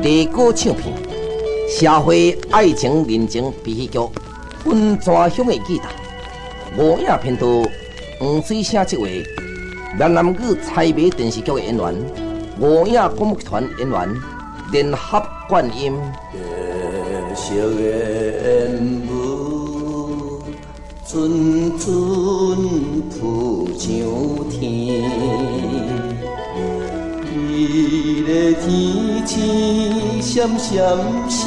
地歌唱片，社会爱情人情悲喜剧，温泉乡的记达，五影频道黄水声这位闽南语采美电视剧的演员，五影广播剧团演员联合冠音。白色的烟雾，阵阵扑上天。伊个天星闪闪闪，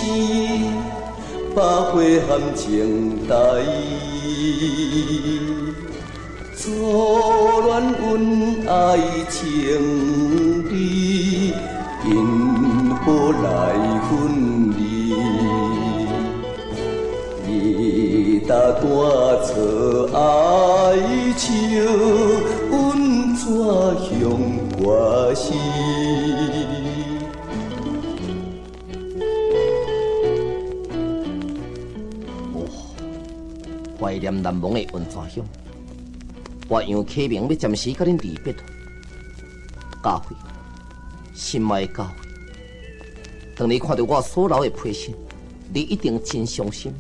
百花含情带。初恋恩爱情理，因何来分离？你搭带错哀笑，阮怎向歌诗？怀念难忘的温泉乡。我杨启明要暂时甲恁离别了，教会，心爱的教会。当你看到我所留的批信，你一定真伤心。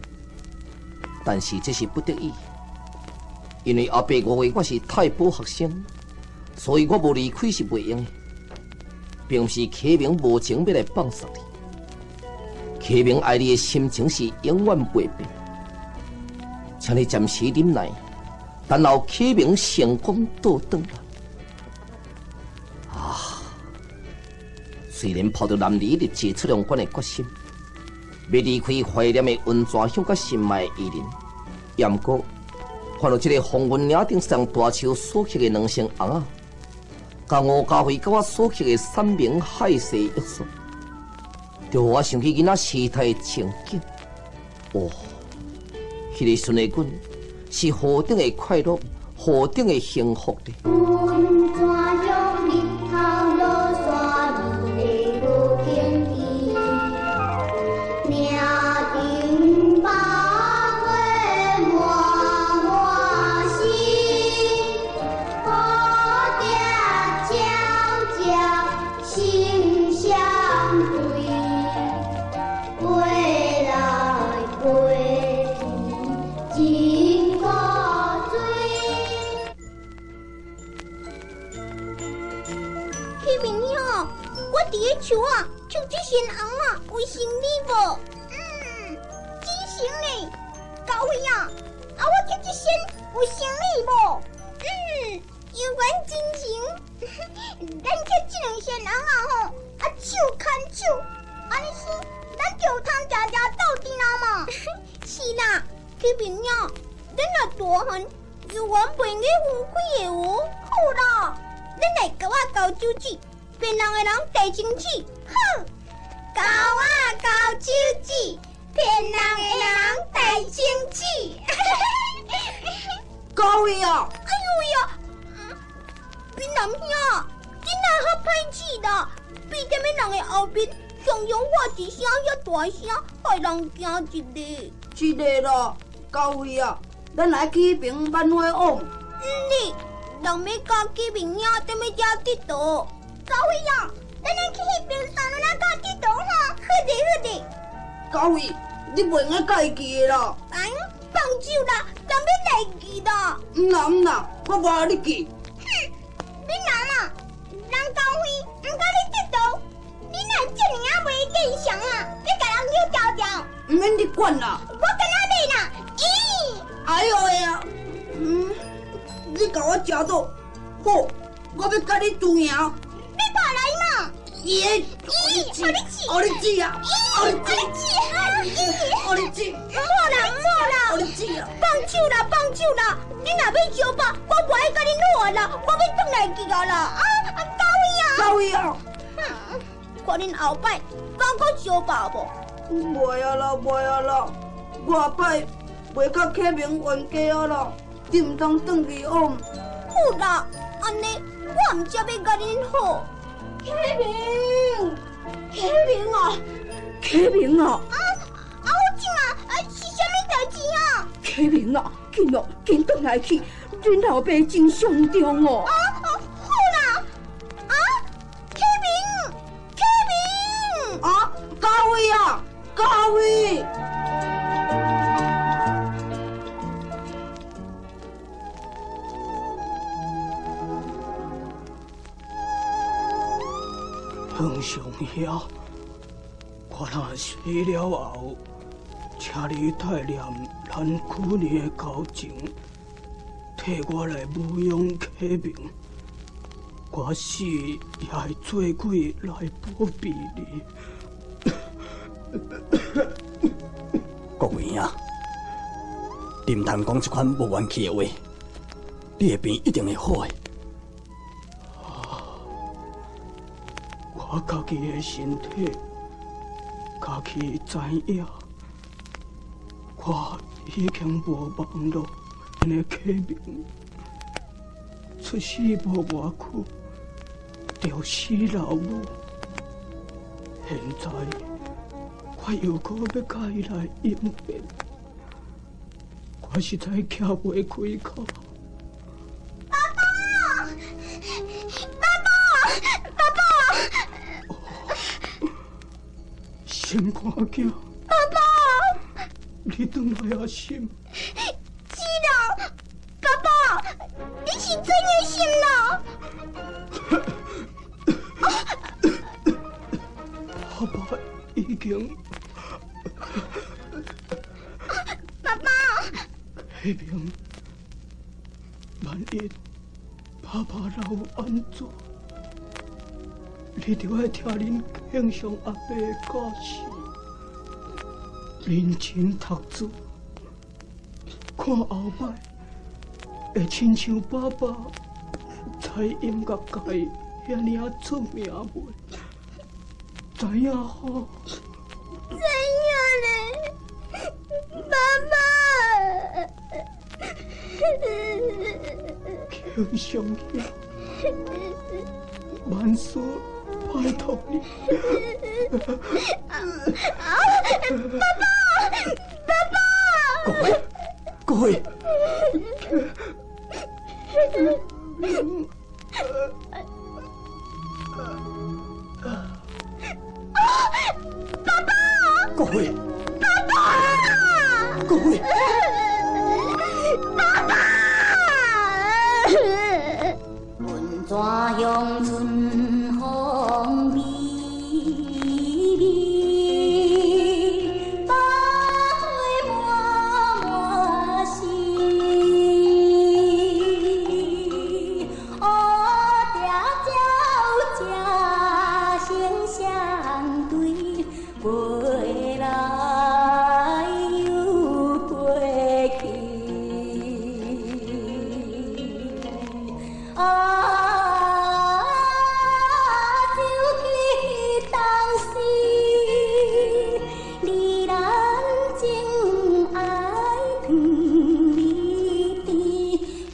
但是这是不得已，因为阿伯误会我是太保学生，所以我无离开是袂用的，并不是启明无情要来放杀你。启明爱你的心情是永远袂变，请你暂时忍耐。等候启明成功倒转来。虽然抱着男儿立志出两关的决心，要离开怀念的温泉乡甲心爱的伊人，也毋过看到这个风云岭顶上大树所刻的两声红仔，甲吴家辉甲我所刻的山明海誓约束，就让我想起囡仔时代的情景。迄个时阵的阮。是何等的快乐，何等的幸福的。温泉乡日头落山，伊的路天地，名定百花满满心，好定朝朝心相对，归来归去。我伫个厝啊，唱这仙红啊，有成你无？真成呢！高辉啊，我唱这仙有成你无？有缘真成。咱唱这两仙红啊吼，手牵手，安尼是咱就通常常斗阵啊嘛。是啦，启明啊，咱若大汉，有缘陪你夫妻的有，好啦，咱来交我交手指。骗人的人地清气，哼！交啊交手指，骗人的人地清气。高伟啊！哎呦呀！闽南兄，真系好歹气啦！比踮喺人的后面，常常我一声遐大声，害人惊一个。是的啦，高伟啊，咱来启明万花网。你人要教启明兄，踮喺遮佚佗。高伟啊，咱来去迄边山路那教佚佗哈，好的。高伟，你袂用甲伊记的啦。放手啦，当要来记啦。唔啦，我无爱你记。你人高辉唔甲你佚佗，你若这尔啊袂见相啊，你甲人扭条条。唔免你管啦。我跟他买啦，咦？哎呦喂啊！你甲我食到，好，我要甲你输赢。你跑来嘛？咦！我你知啊！我你知！错啦！放手啦！你若要相拍，我不爱甲你闹啦，我要转来去啦！高伟啊！看恁后摆敢搁相拍无？袂啊啦！我后摆袂甲启明冤家啊啦，你唔通转去哦。好啦，安尼我唔则要甲恁好。启明啊！我怎啊？是啥物代志啊？启明啊，紧转来去，阮老爸真上重哦。好啦，启明，嘉伟啊，嘉伟！皇上兄，我若死了后，请你代念咱去年的交情，替我来抚养启明。我死也会做鬼来保庇你。国元啊，你唔通讲这款无元气的话，你的病一定会好的。我家己的身体，家己知影，我已经无望了。咱的启明出世无偌久，就死老母。现在我又搁要甲伊来应变，我实在徛袂开口。心看囝，爸爸，你转来啊心。是啦，爸爸，你是真的心啦。爸爸已经，爸爸，启明，万一爸爸若有安怎，你就要听恁敬上阿伯的教示，认真读书，看后摆会亲像爸爸在音乐界遐尔出名袂？知影吼？知影嘞，爸爸。敬上兄，万事拜托你。各位，各位，各位，各位，问怎样春风微微，百花满满心。乌条鸟只声相对，飞来又飞去。想起当时，离人情爱长离别，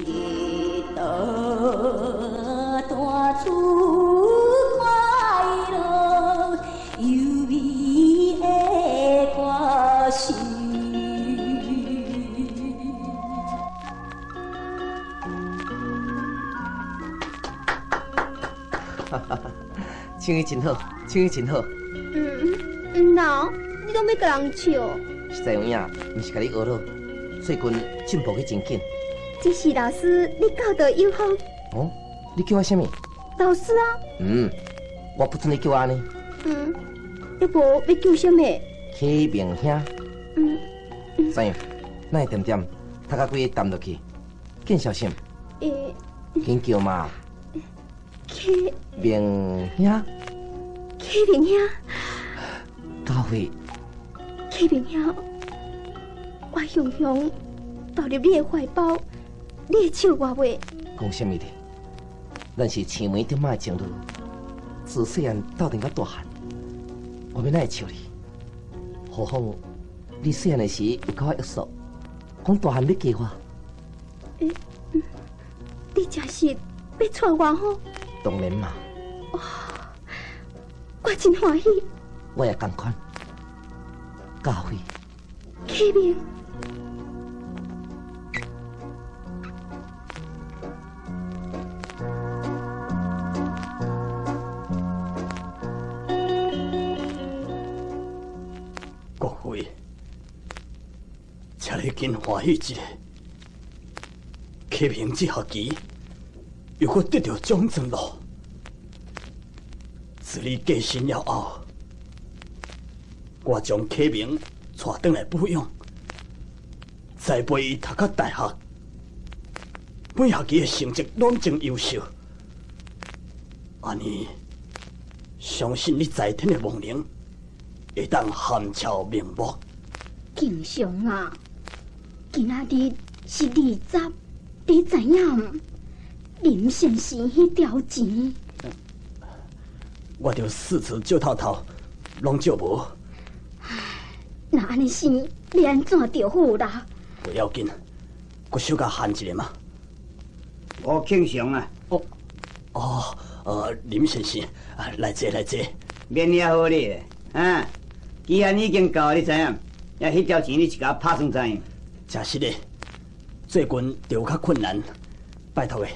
日倒弹出快乐优美的歌声。唱的真好，唱的真好。喏，你都要甲人笑。实在有影，毋是甲你学了，最近进步去真紧。这是老师你教导有方。哦，你叫我什么？老师啊。我不准你叫我安尼。要无要叫什么？启明兄。怎样？咱会点点读到几个淡落去？见小心。紧叫嘛。启明兄。启明兄。教会。启明兄，我雄雄投入你的怀抱，你会笑我袂？讲什么的？咱是青梅竹马的情侣，自细汉斗阵到大汉，我要哪会笑你？何况你细汉的时有甲我约束，讲大汉要嫁我。你真是要娶我吼？当然嘛。我真欢喜。我也同款。教会。启明。经欢喜一个，启明这学期又搁得到奖状咯。自你过身了后，我将启明带回来抚养，栽培伊读到大学，每学期的成绩拢真优秀。安尼，相信你在天的亡灵会当含笑瞑目。敬上啊，今仔日是20，你知影毋？林先生迄条钱，我着4次借透透，拢借无。那安尼生，你安怎着好啦？不要紧，搁小甲限一个嘛。我庆祥啊！林先生，来坐来坐。免也好哩，啊，期限已经到，你知影？也迄条钱你是甲我拍算知影？真是的，最近着有较困难，拜托诶，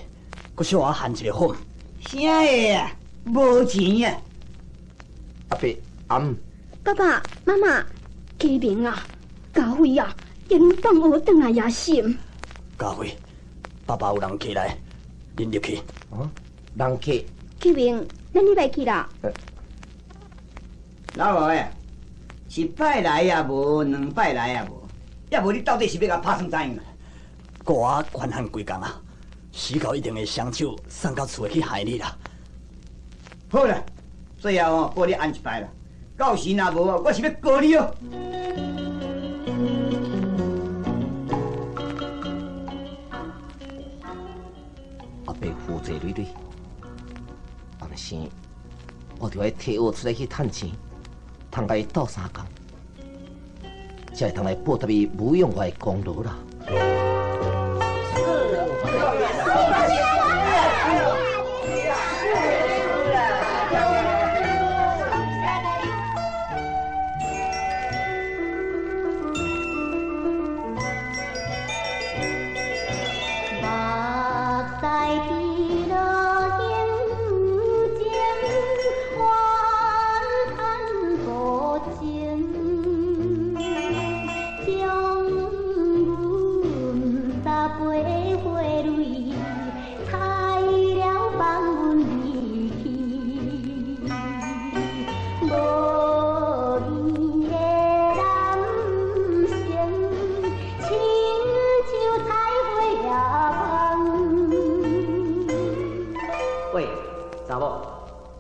搁小我限一个好。啥个啊？无钱啊！阿伯暗，爸爸妈妈，启明啊，家辉啊，因放学转来也心。家辉，爸爸有人起来，恁入去。人客。启明，咱入来去啦。老婆呀，一摆来也无，2摆来也无，也无你到底是要甲我拍算知影？顾我权限几工啊？时到一定会双手送到厝去害你啦。好啦，最后报你安一摆啦。到时若无我是要告你哦。阿伯负债累累，安尼生，我着要替我出来去趁钱，通甲伊斗3工，才会通来报答伊抚养我的功劳啦。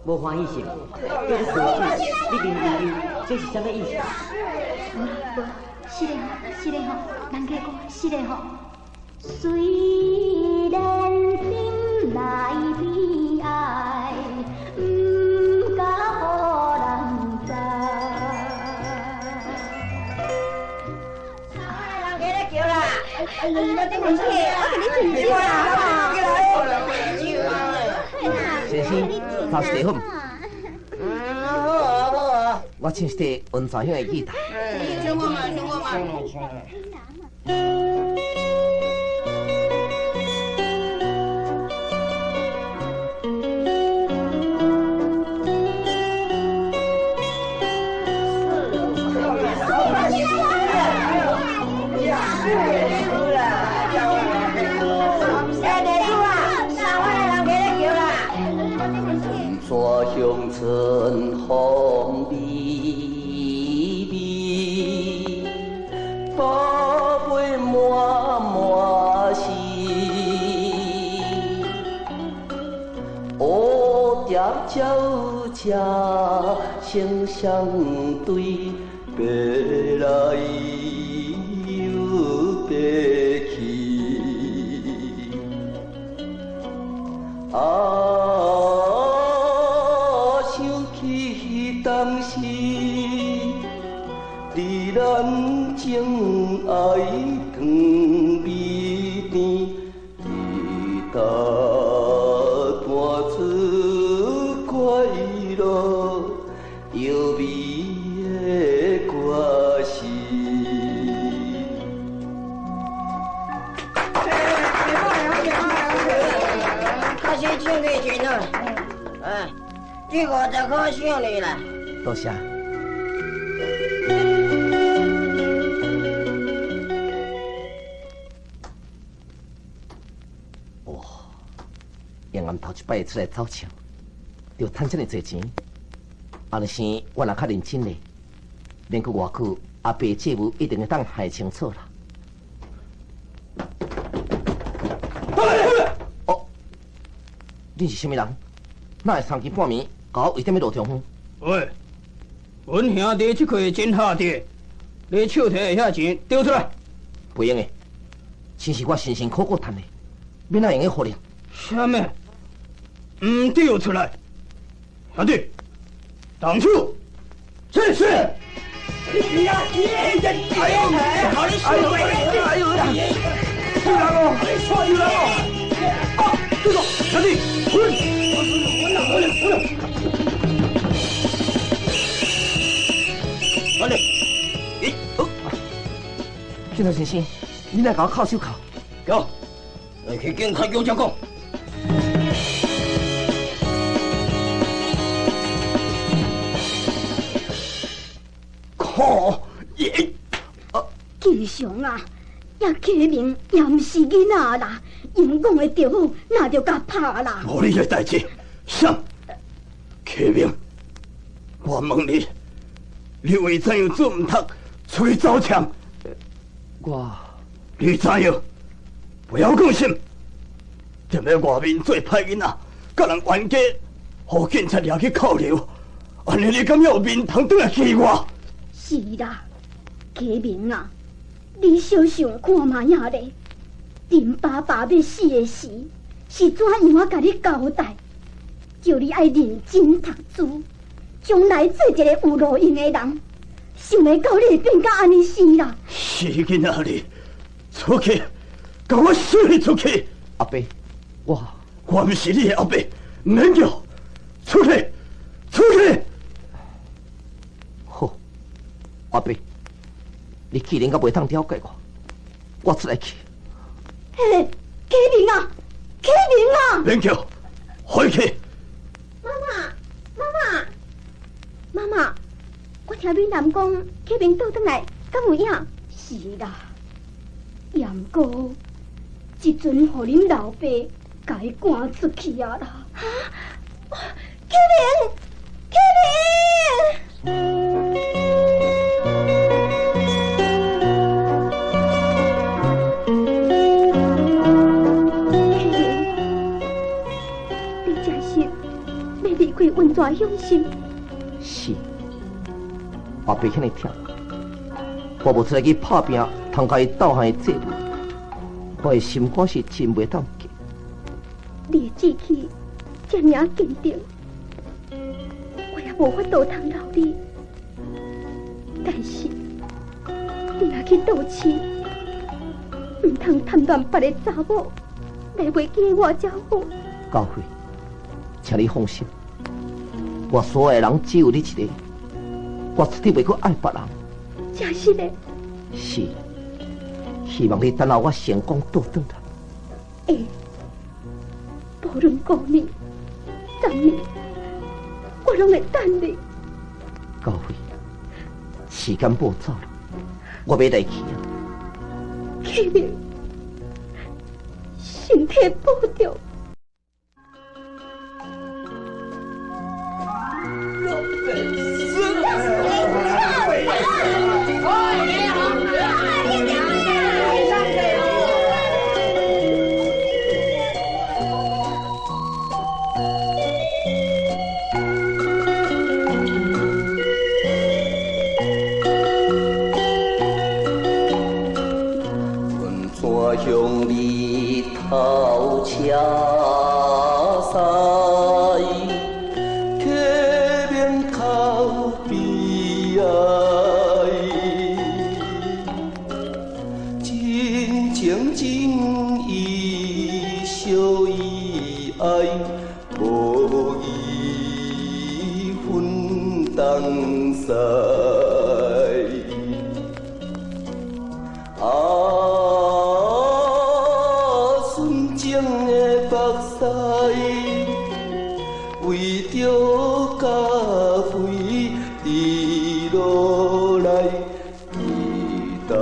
无欢喜是？你咧生气，你面面这是啥物意思？无，是嘞吼，是嘞吼，人家讲是嘞吼。虽然心内悲哀，不敢予人知。人家咧叫啦，我真生气啊！你停住啊！先生，头是地方。好啊好啊，我请一台温泉乡的吉他。请我嘛，请我嘛。乡村风微微，宝贝满满是，蝴蝶鸟只声相对，飞来又飞去，当时，离咱情爱长美甜，滴答弹出快乐优美的歌词。开始请你钱了，这50块送你啦。多谢。哇，永安头一摆出来走唱，就赚这么多钱。安尼生，我若较认真嘞，免去偌久，阿伯债务一定会当还清楚啦。哦，你是啥物人？哪会3更半暝，甲我为点要落中风？喂，阮兄弟即块真下地，你手摕的遐钱丢出来。不用的，钱是我辛辛苦苦赚的，免哪用个互你？啥物？唔丢出来！兄弟，动手！是是。哎呀！哎呦！哎呦！哎呦！有人哦！有人哦！啊！这个兄弟，滚！快点！咦？哦！警察先生，你来甲我铐手铐。有，来去警察局讲讲。靠！耶！经常啊，也启明也毋是囡仔啦，用讲的着好，那就甲拍啦。无你个代志，啥？启明，我问你，你为怎样做唔读，出去走枪？你知影？不要讲心，踮咧外面做歹囡仔，甲人冤家，互警察抓去扣留，安尼你敢有面通倒来气我？是啦，启明啊，你小想看嘛呀咧，林爸爸要死的时，是怎样我甲你交代？叫你爱认真读书，将来做一个有路用的人。想袂到你会变甲安尼生啦！死囡仔你，出去，甲我水出去！阿伯，我毋是你的阿伯，唔免叫，出去，出去！好，阿伯，你既然甲袂当了解我出来去。嘿，启明啊，启明啊！免叫，回去！妈妈，妈妈，妈妈。我听闽南讲，启明倒转来，敢有影？是啦，也毋过，即阵互恁老爸甲伊赶出去啊啦！启明，启明！你真是要离开温泉乡心？是。阿伯遐尼疼，我无出来去拍拼，通甲伊斗下的债务，我的心肝是真袂当结。你的志气这么坚定，我也无法度通留你。但是你若去赌市，唔通贪恋别个查某来袂记我才好。高辉，请你放心，我所有的人只有你一个。我绝对袂去爱别人。真是的。是，希望你等候我成功倒转来。会，无论5年、3年，我拢会等你。高辉，时间无走了，我要来去啊。启明，身体保重。向你头车驶，客面靠悲哀，真情真意相依爱，无义分东西。为着咖啡滴落来，伊答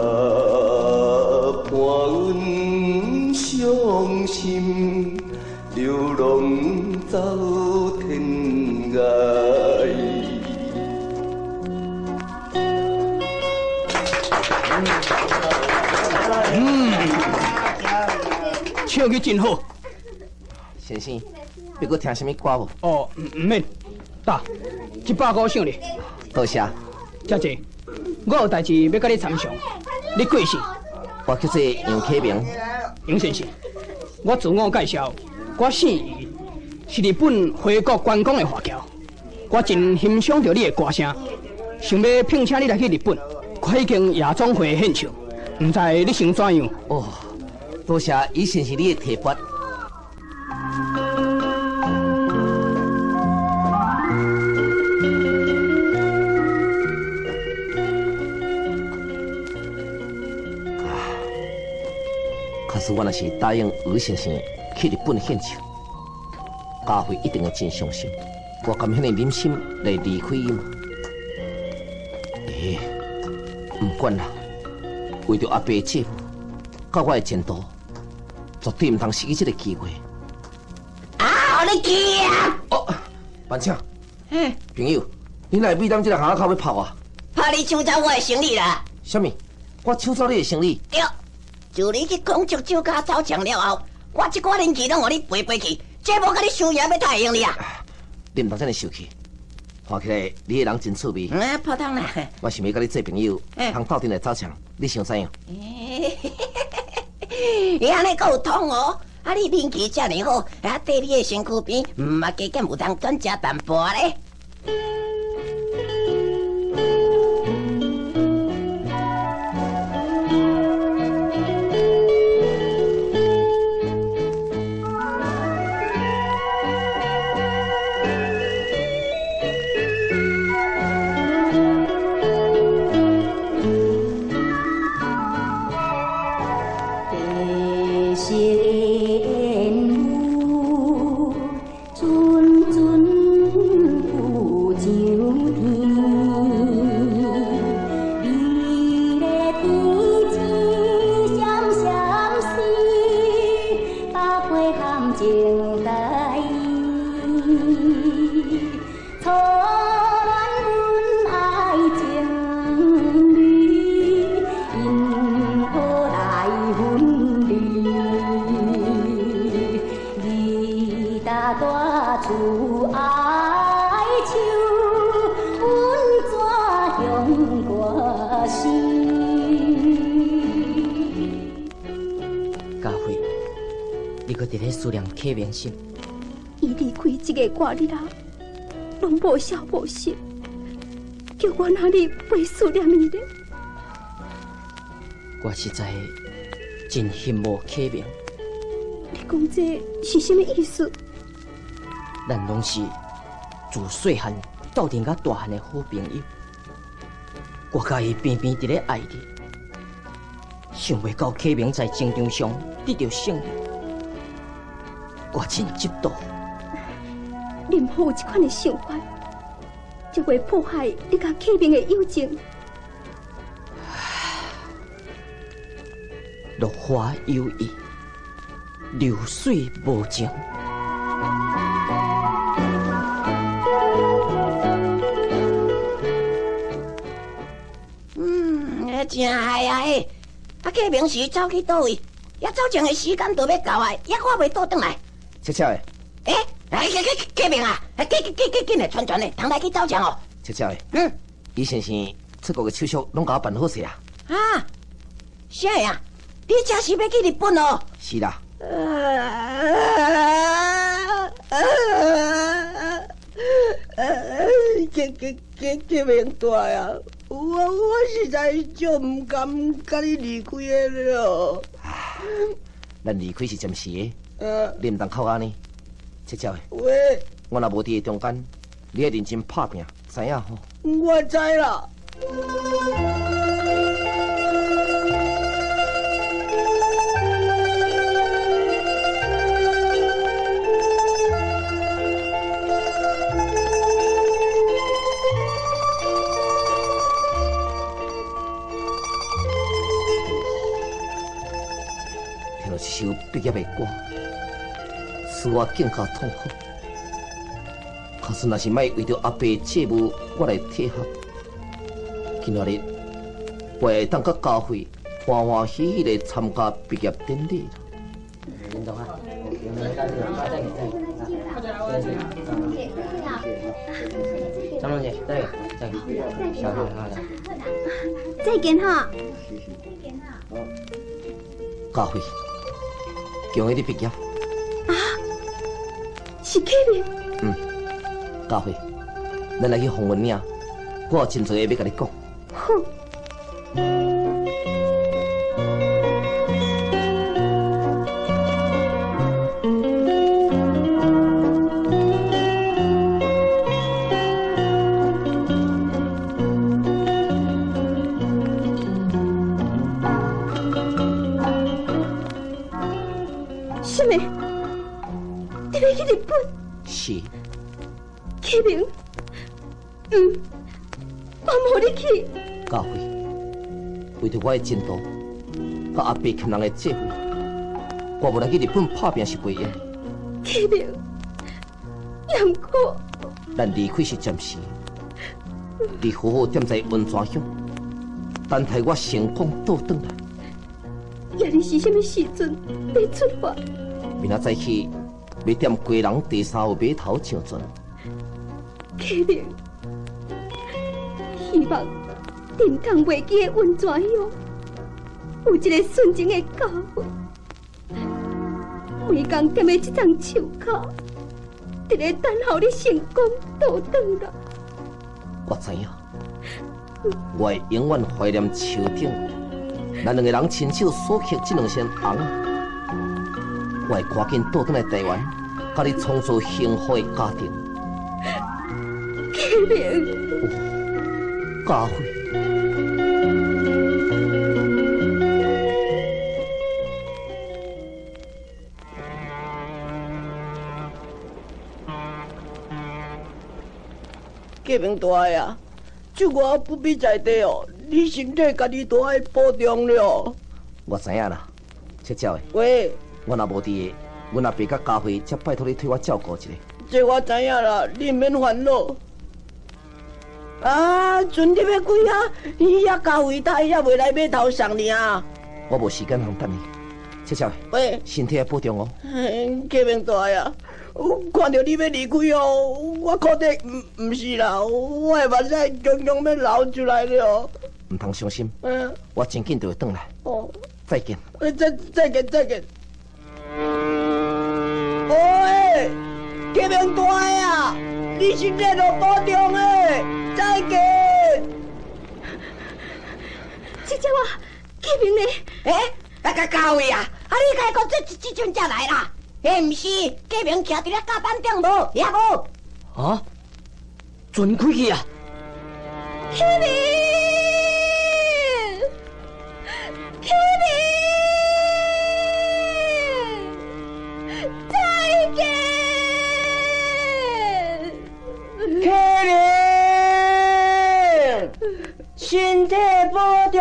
伴阮相心，流浪走天涯。唱得真好。先生，要搁听什么歌无？哦，唔免，打150省哩。多谢。姐姐，我有代志要甲你参详。你贵姓？我叫做杨启明。杨先生，我自我介绍，我姓余，是日本回国观光的华侨。我真欣赏着你的歌声，想要聘请你来去日本，看已经夜总会献唱，唔知你想怎样？哦，多谢以前是你的提拔。可是我若是答应余先生去日本献唱，家辉一定会真伤心。我甘遐尼忍心来离开伊嘛？不管啦，为着阿伯姐夫，甲我的前途，绝对唔通失去这个机会。啊！你去啊！哦，班长，朋友，你来美当这个巷口要拍我？怕你抢走我的行李啦！什么？我抢走你的行李？对，自你去孔雀酒家走强了后，我这寡年纪拢互你飞去，这无甲你伤也要太用你啊！你唔当这样受气，看起来你的人真趣味。普通啦。我想要甲你做朋友，通斗阵来走场，你想怎样？你安尼够有通哦！啊，你年纪这么好，啊，对你的身躯边，嘛加减有通转食淡薄咧。思念启明心，伊离开这个外日啊，拢无消无息，叫我哪里会思念伊呢？我实在真羡慕启明。你讲这是什么意思？咱拢是自细汉斗阵到大汉的好朋友，我甲伊偏偏伫咧爱你，想袂到启明在战场上得到胜利。我真嫉妒。你唔好有这款的想法，就会破坏你甲启明的友情。落花有意，流水无情。真害啊！啊，启明是走去倒位？也走前的时间都要到啊，也我未倒转来。悄悄的。启明啊，紧来传的，通来去走前哦。悄悄的。李先生出国的手续拢甲我办好势啊。啊，啥呀？你这是要去日本哦？是啦。启明大呀！我实在就唔敢甲你离开的了。咱离开是暂时的，你唔当靠安尼。悄悄的。喂，我若无伫中间，你要认真拍拼，知影吼？我知啦。听到一首毕业的歌。使我更加痛苦。可是若是莫为着阿伯借物，我来退学，今仔日我会当甲家会欢欢喜喜地参加毕业典礼。张龙姐，再见哈。家辉，恭喜你毕业。是启明。家辉，咱来去凤云岭，我有真多话要甲你讲。好。什么？你要去日本？是。启明，我无你去。家辉，为着我的前途，甲阿伯欠人的借费，我无来去日本打拼是袂用。启明，杨过，咱离开是暂时，你好好踮在温泉乡，等待我成功倒转来。夜里是什么时阵要出发？明仔早起要踮归人第3号码头上船。启明，希望沉塘袂记的温泉乡有一个纯情的家伙，每天踮在这张树脚，伫咧等候你成功倒转来。我知影，我会永远怀念树顶咱两个人亲手所刻这2身红。我会赶紧倒转来台湾，甲你创造幸福的家庭。启明，家辉，启明大个啊，这我不必在地哦，你身体家己都爱保重了。我知影啦，切鸟的。喂，我若无伫个，阮阿伯甲家辉才拜托你替我照顾一下。这我知影啦，你免烦恼。啊，船你要开啊？伊遐家伙他也未来码头上呢。我无时间通等你，切鸟的。喂，身体要保重哦。启明大个啊，看到你要离开哦，我可能唔是啦，我的目屎强强要流出来了。唔通伤心，我真紧就会转来。哦，再见。再见。喂，启明大个啊，你身体要保重诶，再见。这只我启明呢？那个家伙啊，你该讲这阵才来啦？唔是，启明徛伫咧甲板顶无，也无。啊，船开去啊！启明，启明，再见。启明，身体保重，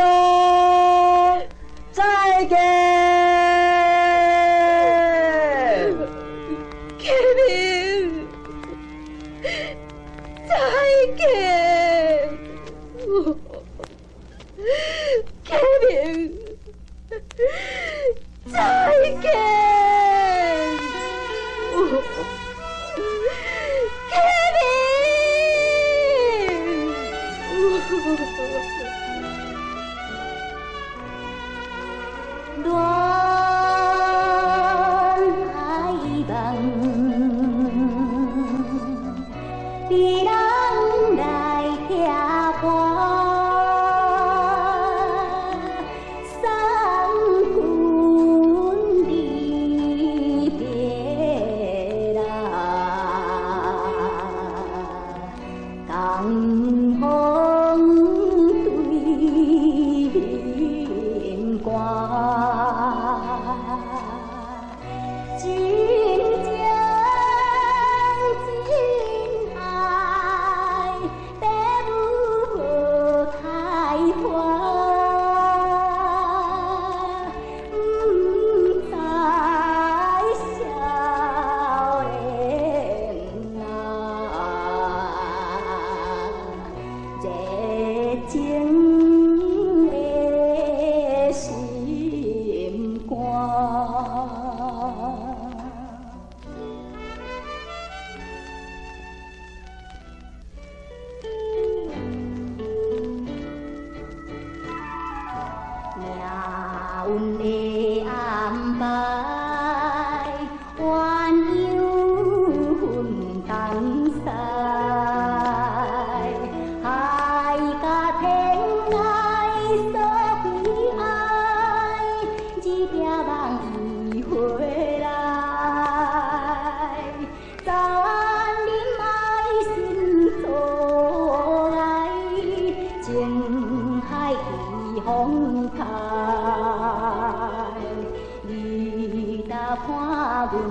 再见。启明，再见。启明，再见。启明，恋爱梦，比人来听歌。送君离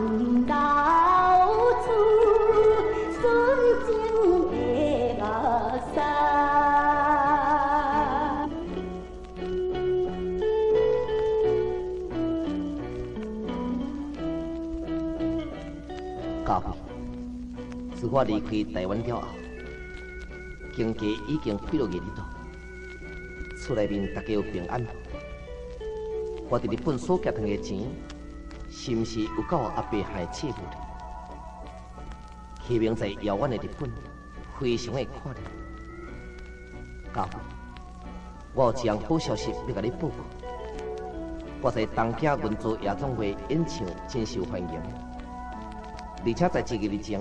阮老厝纯情的目屎。家辉，自我离开台湾了后，经济已经开落日子，厝内面大家有平安。我伫日本所夹赚的钱，是毋是有够阿伯还切付的？启明在遥远的日本，非常的快乐。家辉，我有一样好消息要甲你报告。我在东京文做夜总会演唱真受欢迎，而且在1个月前，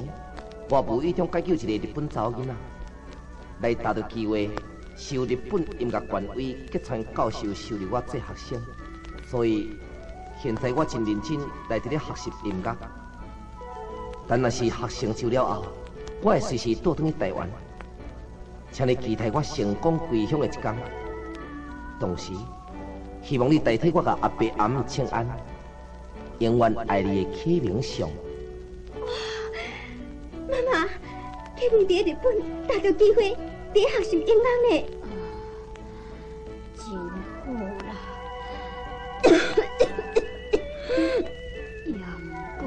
我无意中解救一个日本查某囡仔，来达到机会受日本音乐权威吉川教授收留我做学生。所以，现在我真认真来这里学习音乐。但若是学成就了后，我会随时倒转去台湾，请你期待我成功归乡的一天。同时，希望你代替我甲阿伯阿姆请安，永远爱你的启明上。妈妈，启明伫日本大着机会伫学习音乐呢。真好啦。也毋过，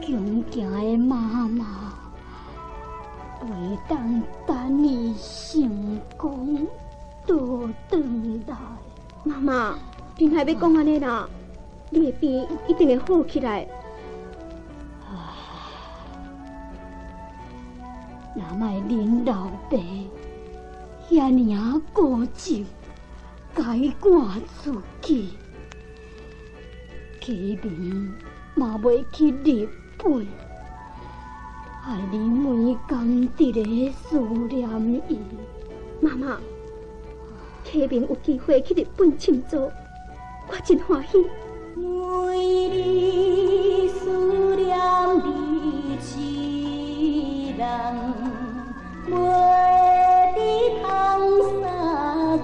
强行的妈妈袂当等伊成功倒转来。妈妈，你莫要讲安尼啦，你的病一定会好起来。若莫恁老爸遐尼啊固执，改赶出去，启明嘛袂去日本，害你每工伫咧思念伊。妈妈，启明有机会去日本深造，我真欢喜。每日思念你痴人，袂知通相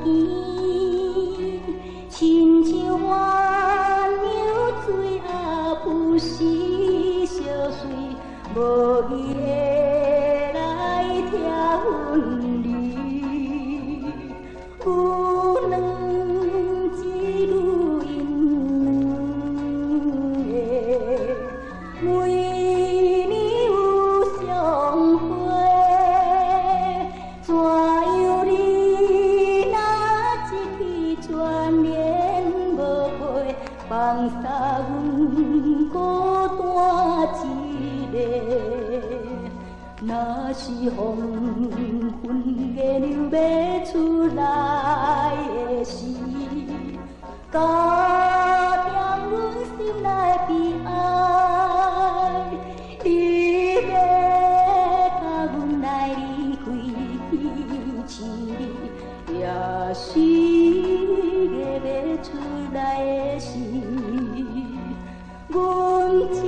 见，亲像鸳鸯水啊不时相随，无伊会来听阮离，有两一路因的，每年有相会，怎样你若一去全然无陪，放下阮孤单一个。若是黄昏月亮要出来的时，加添阮心内悲哀，你要甲阮来离开市，也是月要出来的时，阮只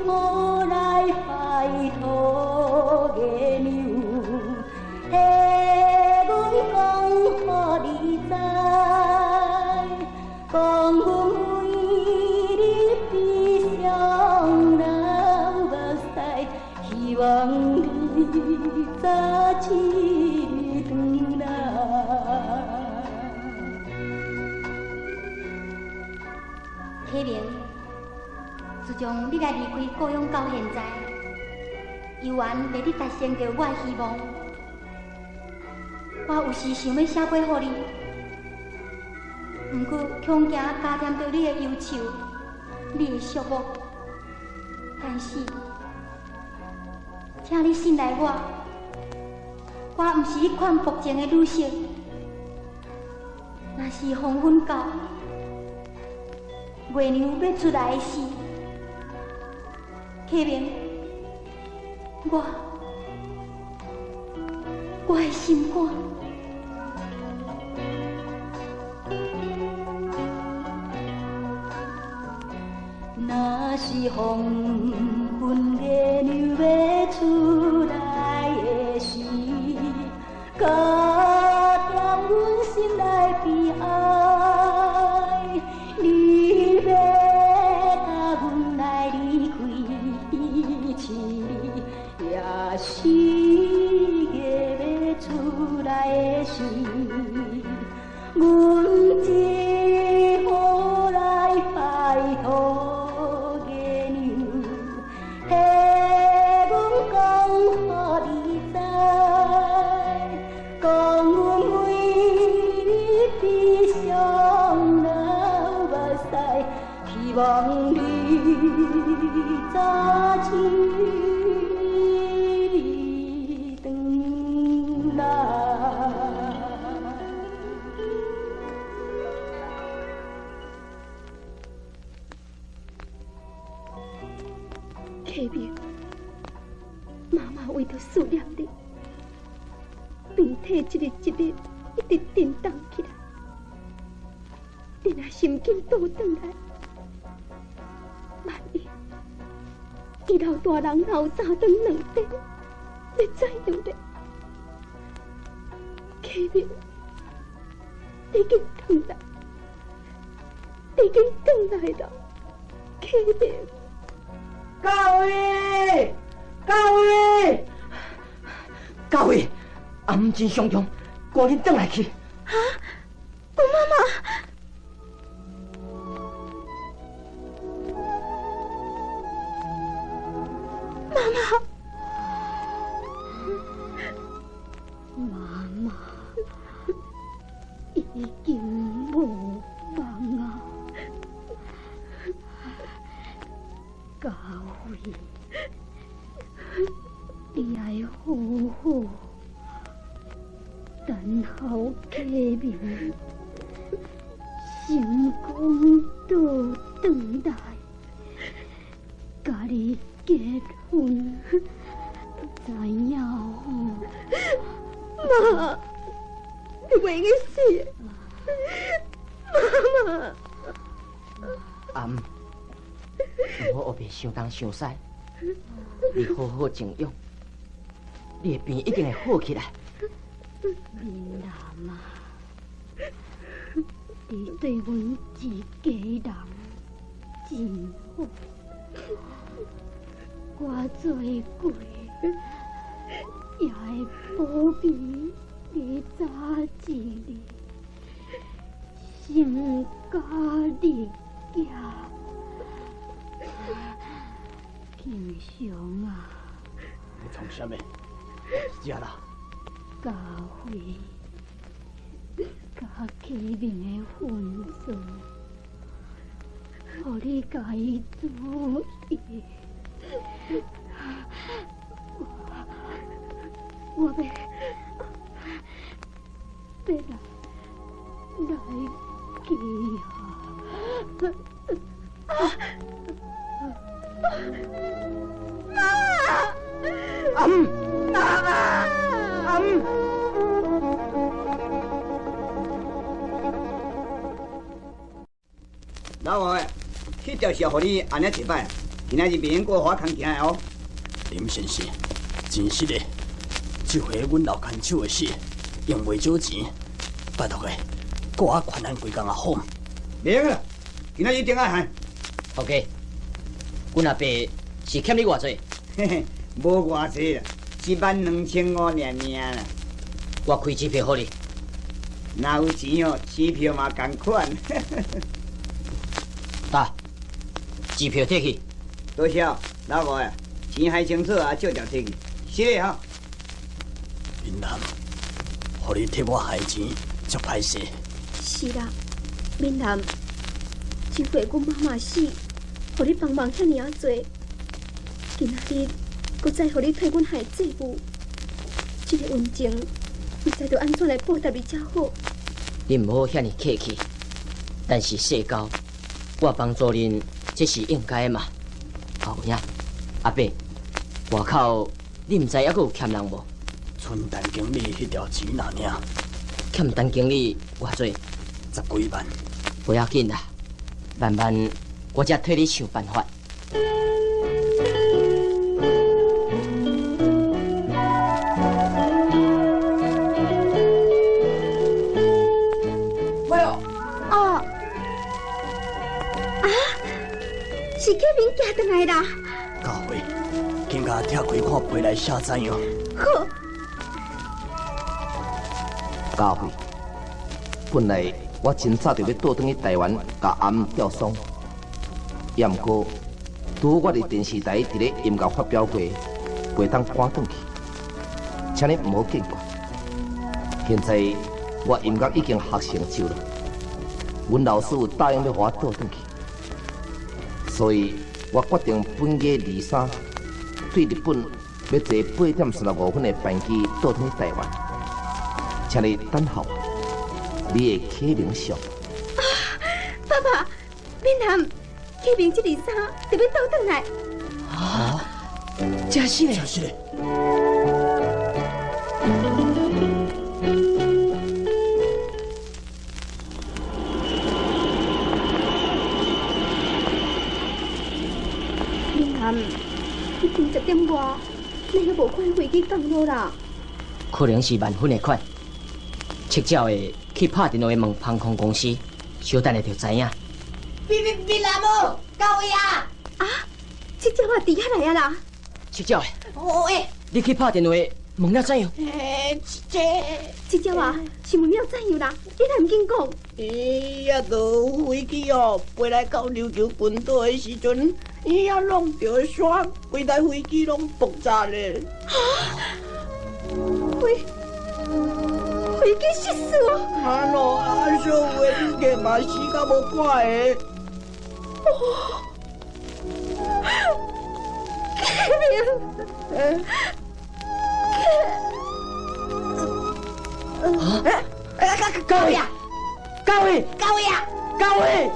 好来拜托月亮，替阮讲予你知，讲阮为你悲伤流目屎，希望你早日回来。启明，自从你来离开故乡到现在，犹原袂你达成着我的希望。我有时想要写过予你，毋过恐惊加添着你的忧愁、你的寂寞。但是，请你信赖我，我毋是迄款薄情的女性。若是黄昏到，月亮要出来时，启明，我的心肝。若是黄昏月亮要出来的时，加添阮心内悲哀，你要早起转来。启明，妈妈为着思念你，病体一日一日一直震动起来。你若心紧倒转来，万一伊老大人后3顿2顿，你知影咧？启明，你紧转来，你紧转来啦，启明。高伟，高伟，高伟，阿姆真伤重，赶紧转来去。啊，我妈妈。妈妈已经无望啊，高伟，你要好好等候启明成功倒转来，甲你结婚。知影吼，妈，你袂去死，妈妈。阿姆，唔好后边伤东伤西，你好好静养，你的病一定会好起来。明南啊，你对阮一家人真好，我做过。也会保庇你早一日成家立业，敬祥啊！你创啥物？食啦！教会甲启明的婚事，互你家己注意。我要来记啊！妈！阿姆，阿姆。老外，迄条是互你安尼一摆，今仔日袂用过花空行的哦。林先生，真实的，这回阮老牵手的事用袂少钱，拜托个，搁我款咱规工啊好。袂用啦，今仔日顶爱喊。OK， 阮阿伯是欠你偌济？嘿嘿，无偌济啦，12500尔尔啦。我开支票互你。哪有钱哦？支票嘛同款。打，支票摕去。多谢老外啊，钱还清楚啊，照条摕去。是嘞哈。闽南，互你替我害钱，足歹势。是啦，闽南，这回阮妈妈死，互你帮忙遐尔啊多，今仔日搁再互你替阮害债务，这个恩情，唔知道安怎来报答你才好。你唔好遐尼客气，但是世交，我帮助恁，这是应该的嘛。后影，阿伯，外口你唔知还阁有欠人无？剩陈经理迄条钱哪尔？欠陈经理偌济？10几万。不要紧啦，慢慢我才替你想办法。是启明寄回来啦。教会，紧甲拆开看背来写怎样？好。教会，本来我真早就要倒转去台湾，甲阿姆吊丧。也毋过，拄我伫电视台伫咧音乐发表会，袂当赶转去，请你毋好见怪。现在我音乐已经学成就了，阮老师有答应要互我倒转去。所以，我决定本月23对日本要坐8点35分的班机倒腾台湾，请你等候你的启明上。爸爸，闽南启明这23就要倒转来。啊，真是嘞！真是嘞！闽南已经10点外，你还无看飞机降落啦？可能是万分的款，赤脚的去拍电话问航空公司，稍等下就知影。闽南无到位啊！啊，这只话伫遐来啊啦！赤脚的，喂，你去拍电话问了怎样？这只话是问了怎样啦？你哪唔紧讲？伊遐落飞机哦，飞来到琉球群岛的时阵，伊遐弄着山，规台飞机拢爆炸咧。飞机失事哦！啊咯，啊所有的旅客嘛死到无看的。到位啊！到位！到位啊！到位！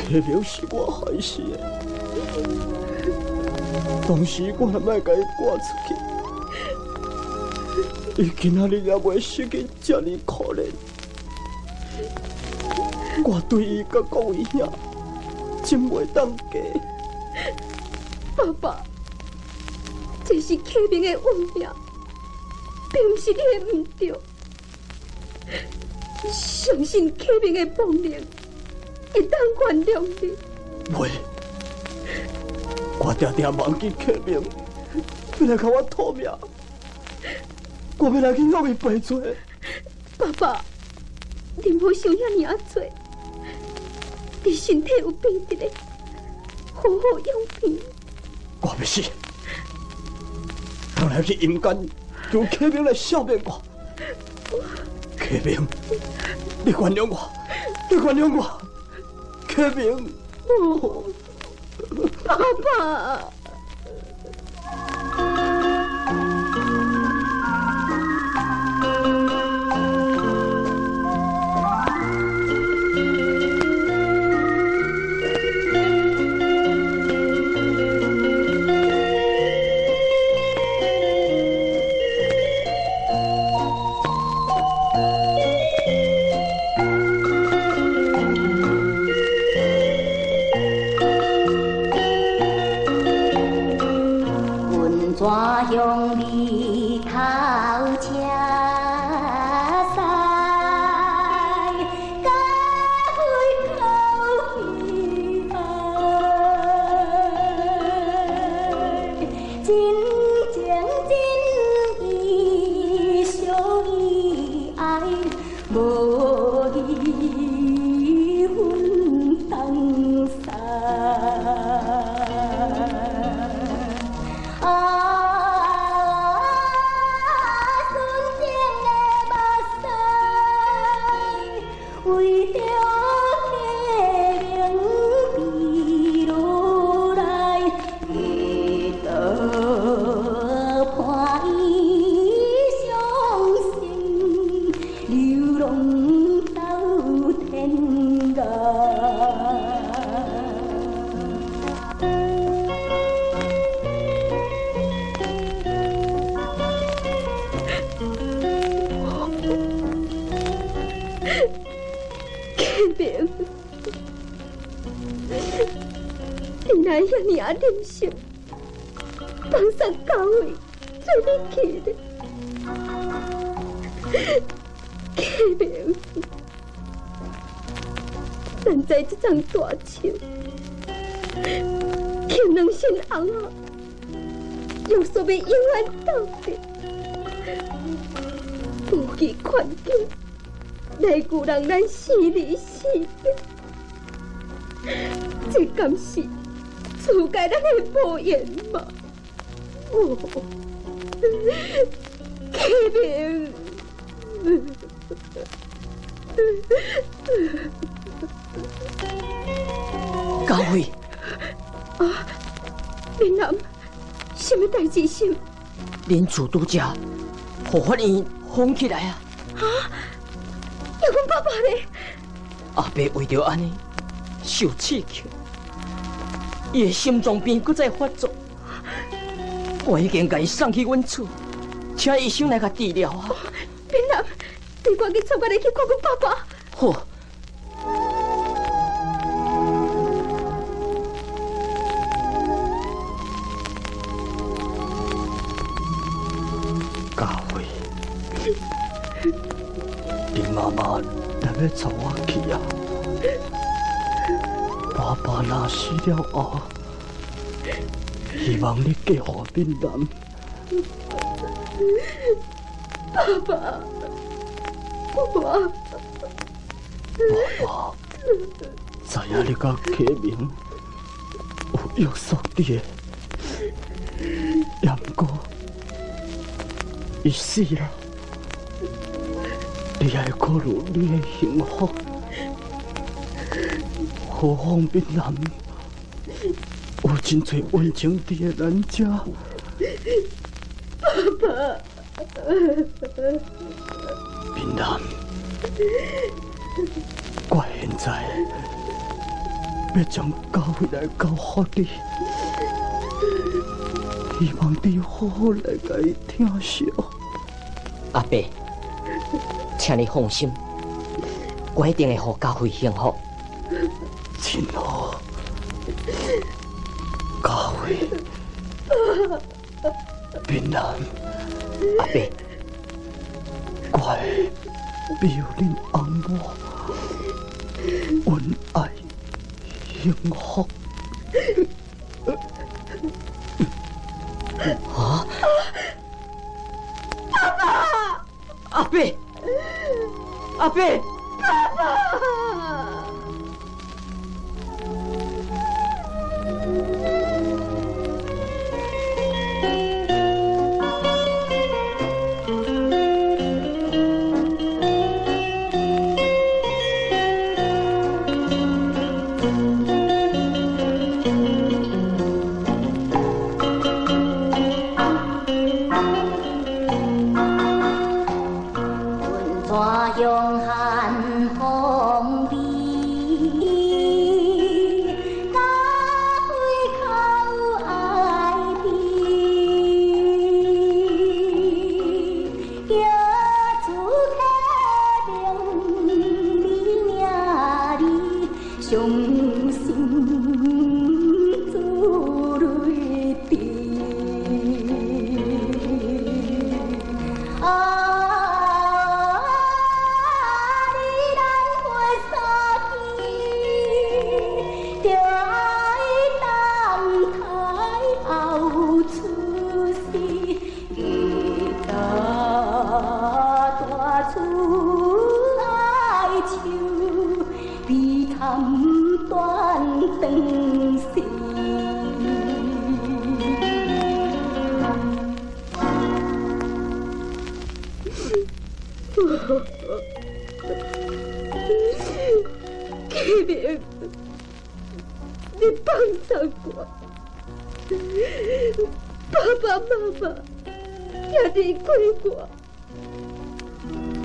启明是我害死的，当时我若莫甲伊赶出去，伊今仔日也袂失去遮尔可怜。我对伊甲各位兄真袂当加。爸爸，这是启明的运命，并不是你的唔对。相信启明的帮能会当原谅你。袂，我定定忘记启明，要来甲我讨命，我要来去向伊赔罪。爸爸，你莫想遐尔多，你身体有病的咧，好好养病。我要死，我来去阴间求启明来赦免我。启明，你原谅我，你原谅我，启明。哦，爸爸。向你头车驶，甲回头去爱，真情真意相依爱，无离分当散。为着启明疲落来，日倒伴伊伤心，流浪到天涯。启明，你哪遐尔任性，放送教会做你去的？启明，咱在这场大树，牵两身红啊，约束要永远斗阵，无期劝境。来旧人咱死离死别，这敢是赐给咱的报应吗？哦，启明，高慧，闽南，什么代志是？恁厝拄只，互法院封起来啊！要阮爸爸咧？阿伯为着安尼受刺激，伊的心脏病搁再发作，我已经甲伊送去阮厝，请医生来甲治疗啊！闽南，你赶紧带我来去看阮爸爸。好。家辉，你妈妈要带我去啊！爸爸若死了后，希望你嫁予闽南。爸爸，我。爸爸，知影你甲启明有约束你的，也不过伊死了，你还要考虑你的幸福。何况闽南有真侪温情地的人家。爸爸，闽南，我现在要将教会来交予你，希望你好好来甲伊听惜。阿伯，请你放心，我一定会互教会幸福。真好，教会，闽南，阿伯，我会庇佑恁翁某，恩爱幸福。啊！爸爸！阿伯！阿伯！爸爸！用寒风味，家会口爱悲，叫出客名你名里，伤心珠泪滴。启明，你放手我，爸爸妈妈也离开我，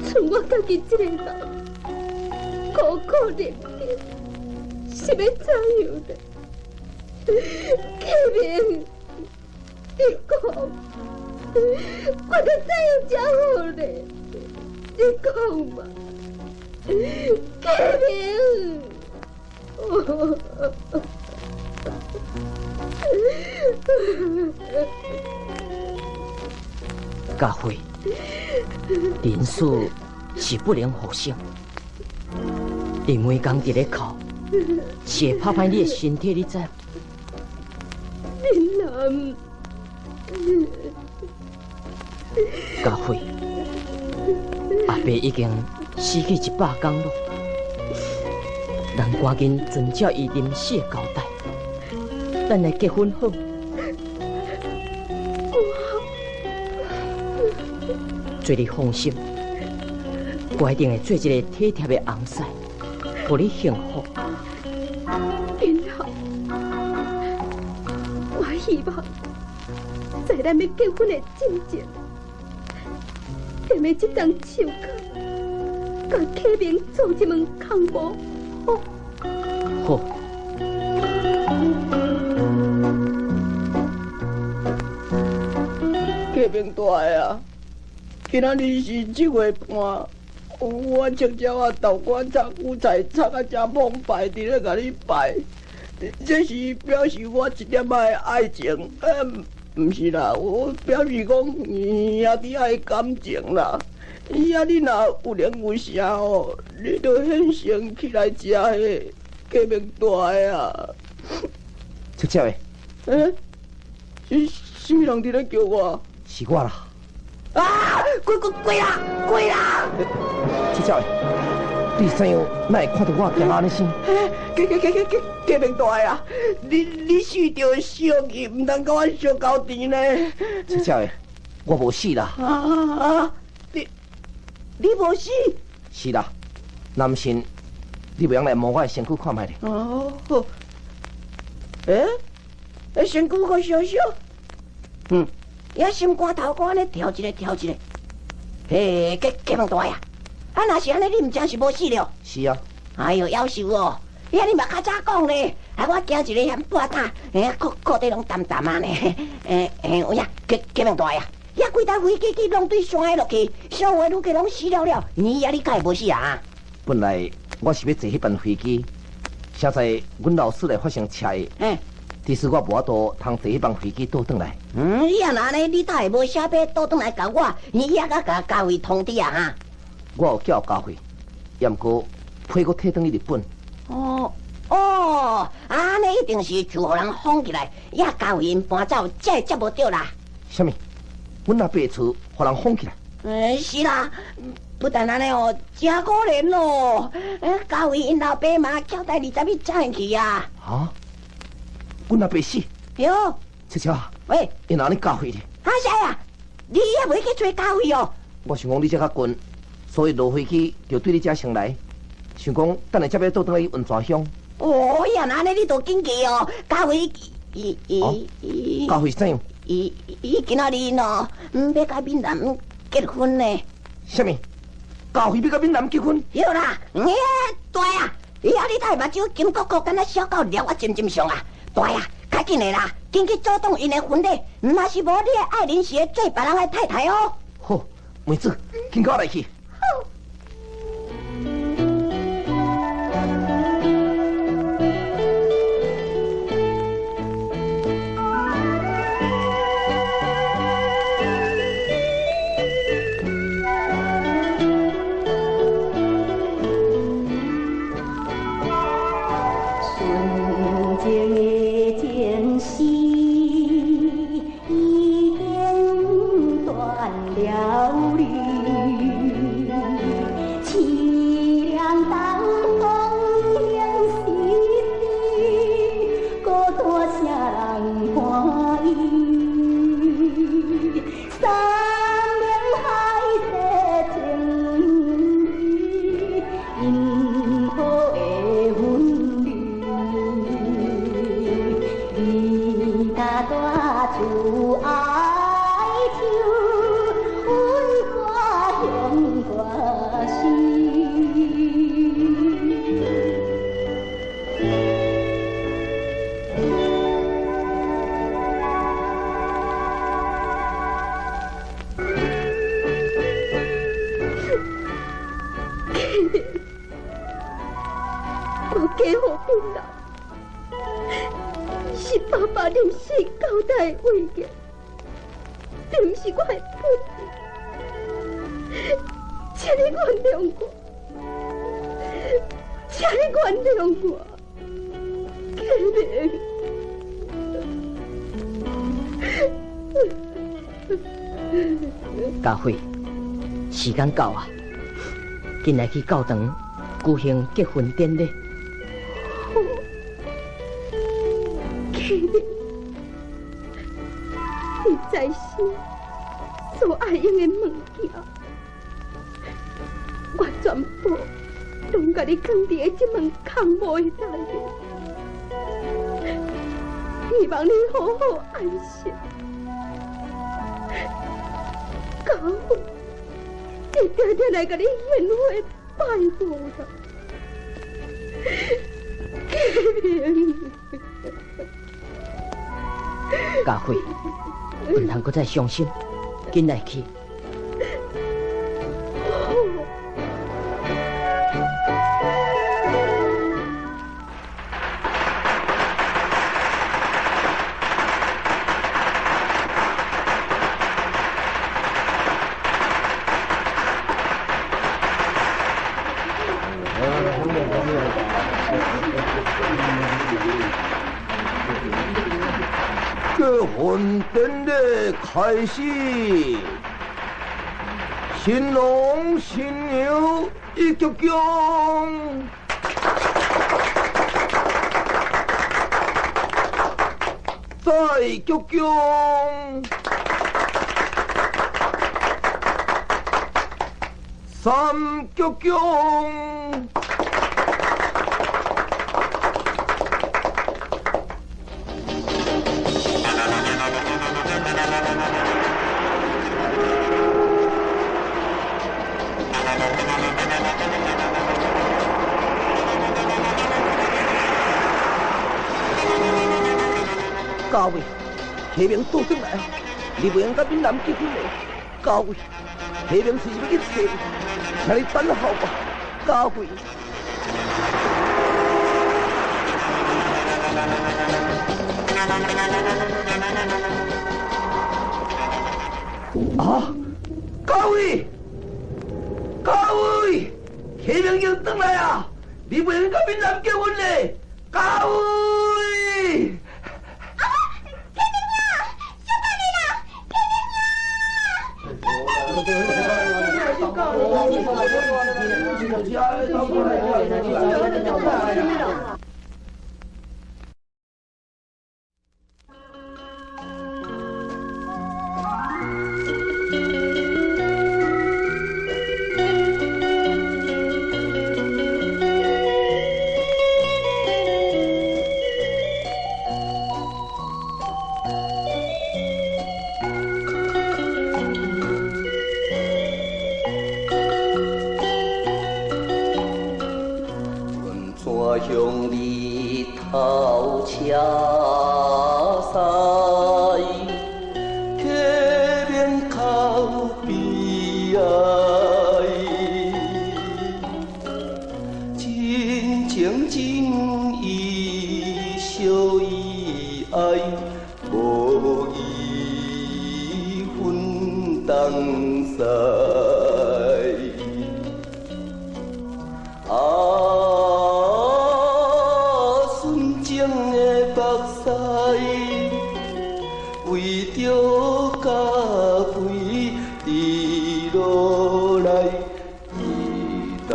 剩我家己一个人，苦苦忍忍，是要怎样呢？启明，你讲，我要怎样才好呢？你讲嘛，启明。家辉，人事是不能互省，你每工伫咧哭，是会拍歹你的身体，你知？闽南，家辉，阿伯已经死去100天了。咱赶紧遵照伊临死的交代，咱来结婚好。做你放心，我一定会做一个体贴的翁婿，互你幸福。真好，我希望在咱要结婚的之前，踮在这张手甲，甲启明做一门空无好。好。启明大个啊，今仔日是7月半，我亲戚啊豆干炒韭菜炒啊真澎湃，伫咧甲你拜，这是表示我一点仔的爱情，毋是啦，我表示讲兄弟爱感情啦。呀，你若有灵有声哦，你着现身起来食迄启明大个啊。出招的。是什么人伫咧叫我？是我啦。啊！鬼啦！出招的，你怎样哪会看到我惊安尼生？启明大个啊！你死着烧去，唔通甲我烧高甜呢？出招的，我无死啦。你无死？是啦，男神，你袂用来摸我的身躯看觅咧。哦，好。身躯可烧烧。也心肝头肝咧跳一个。嘿，启明大呀！啊，若是安尼，你唔真是无死了？是啊。哎呦，夭寿哦！呀，你嘛较早讲咧，啊，我惊一个嫌半塔，裤底拢淡淡啊呢。有呀，启明大呀！呀，几台飞机拢对山下落去，小话愈加拢死了。你敢会无死啊？本来我是要坐迄班飞机，现在阮老师来发生车祸，其实我无法度通坐迄班飞机倒转来。呀，那呢，你才会无写笔倒转来甲我，你也甲教会通知啊哈？我有叫教会，也毋过批我退转去日本。安尼一定是就互人封起来，也教会因搬走，才会接无着啦。什么？阮阿爸厝互人封起来？是啦，不但安尼哦，真可怜哦。教会因老爸嘛交代20日才会去啊。啊？阮阿爸死？哟。七七，喂，因哪里教会哩？啥呀？你也袂去找教会哦？我想讲你这较近，所以落飞机就对你遮先来。想讲等下才要倒转来去文泉乡。呀，那安尼你都紧去哦。教会教会是怎样？伊今仔日喏，要甲闽南结婚呢。什么？教会要甲闽南结婚？对啦，大呀！你太目睭金鼓鼓，敢若小狗撩我尖上啊！大呀，较紧的啦，紧去阻挡因的婚礼，若是无你的爱人是会做别人的太太哦。好，妹子，紧跟我来去。教会时间到啊，紧来去教堂举行结婚典礼。你在世所爱用的物件，全部拢甲你放伫个这门空无的内面，希望你好好安息。家父会定定来甲你献花拜佛啦。家辉，唔通搁再伤心，紧来去。结婚典礼开始，新郎新娘一鞠躬，再鞠躬，三鞠躬。家伟，启明倒转来，你不用甲闽南结婚嘞。家伟，启明是要去找你，请你等候吧，家伟。啊，家伟，家伟，启明已经回来啊！你不用甲闽南结婚嘞，家伟。向你头车驶，客面靠悲哀，真情真意相依爱，无意分东西。为着家辉伫落来，伊答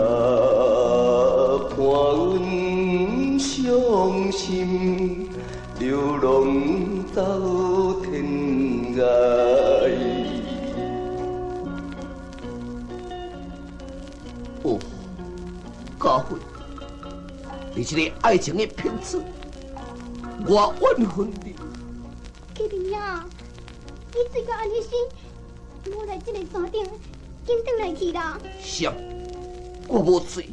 伴阮伤心，流浪走天涯。哦，家辉，你这个爱情的骗子，我怨恨你。启明呀，你最个安尼死，我来这个山顶，紧转来去啦。sam，我无罪。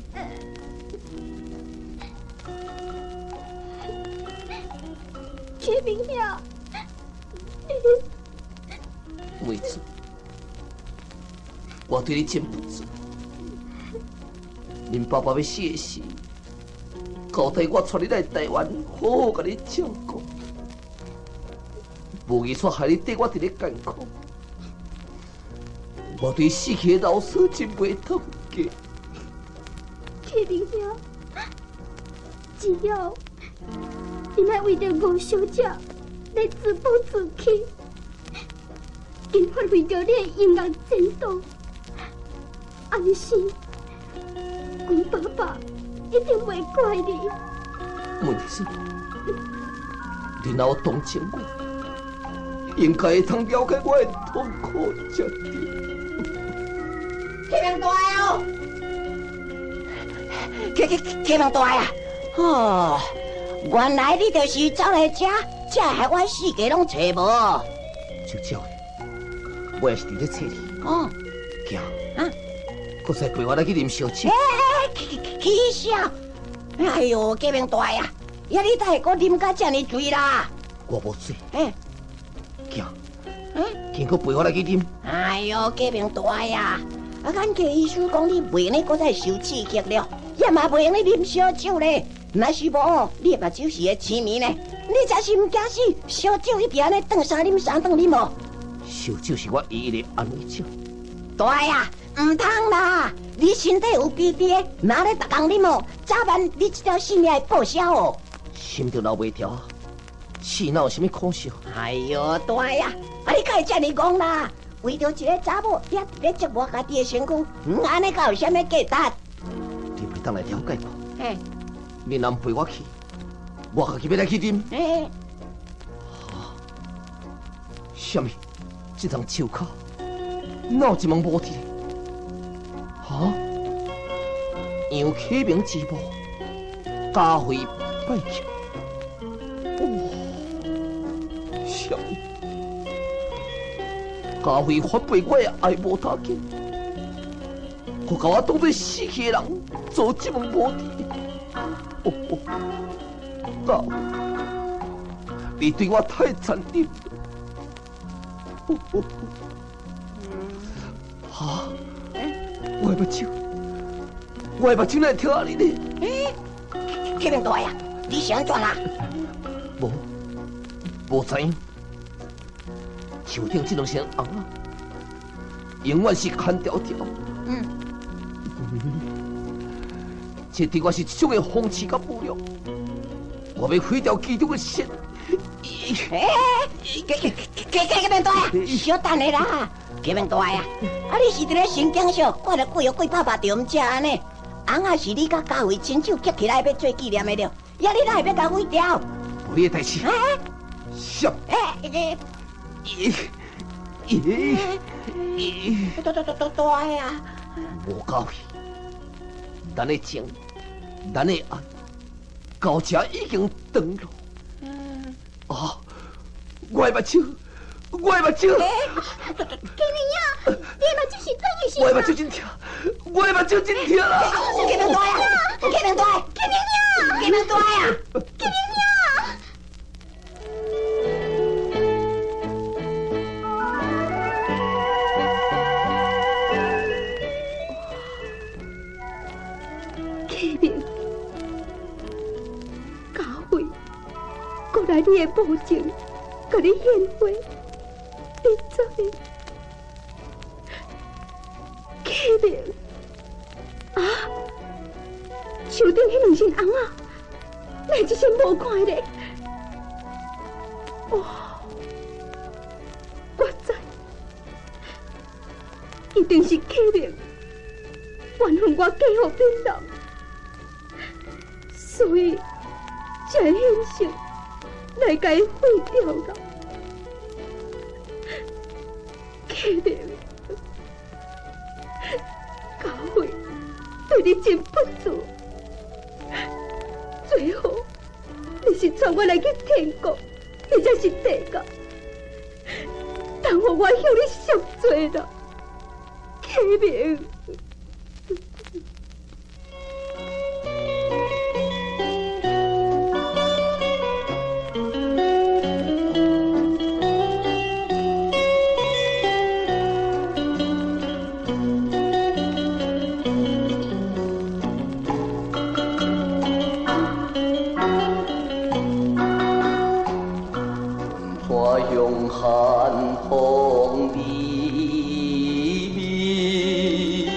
启明呀，妹子，我对你真不忠。恁爸爸要死的时，交代我带你来台湾，好好甲你照顾。无意煞害你缀我伫咧艰苦，我对死去的老师真袂通过。启明兄，只要你莫为着吴小姐来自暴自弃，更莫为着你的音乐前途，安心，阮爸爸一定袂怪你。妹子，你若有同情我，应该会通了解我的痛苦才对。启明大哦，启明大呀！哦，原来你就是走来这，才害我四界拢找无。就这样，我也是伫咧找你。哦，行，啊，搁再陪我来去啉烧酒。起笑！哎呦，启明大呀！呀，你哪会搁啉甲这么醉啦？我无醉。哎，行，经过陪我来去啉。哎呦，启明大呀！啊，咱家医师讲你袂用咧，搁再受刺激了，也嘛袂用咧啉烧酒咧。若是无，你目睭是会痴迷呢。你才是唔惊死，烧酒一定安尼顿三啉三顿啉哦。烧酒是我唯一的安慰剂。大呀，唔通啦！你身体有基地，哪咧逐工啉哦？早晚你这条性命会报销哦。心就留袂调，气哪有啥物可笑？哎呦，大呀！啊，你敢会这么讲啦？为着一个查某，你咧折磨家己的身躯，安尼敢有啥物价值？你袂当来了解我。嘿，你若陪我去，我家己要来去啉。嘿，啥物？这张手卡哪有一问无题？哈？杨启明之母，家徽拜见。啥物？家徽发配我的爱无他紧，我甲我当作死去的人，做这问无题。家徽，你对我太残忍。哈！我的目睭，我的目睭来跳啊你呢？启明大呀，你是安怎啦？无知影。手顶这两身红啊，永远是牵条条。这对我是一种的讽刺甲侮辱。我要毁掉其中的线。启明大呀，小等下啦！启明大呀，啊你是伫咧神经上挂着贵贵爸爸就唔食安尼？红啊是你甲家伟亲手捡起来要做纪念的了，呀你哪会要甲毁掉？无你的代志。什？大呀！无交去，咱的情，咱的爱，到这已经断了。啊！我的目睭，我的目睭！启明呀，你的目睭是怎回事？我的目睭真疼，我的目睭真疼啦！启明大呀，启明大，启明呀，启明大呀，启明呀！启明，家辉，过来你的保证，甲你献花，你知？启明，啊，手顶迄两身红啊，哪一身无看咧？哦，我知，一定是启明怨恨我嫁予别人，所以才会现实来甲伊毁掉了。启明，家辉对你真不足，最后你是带我来去天国，你才是地狱，但我向你赎罪了，启明。我用寒风黎明，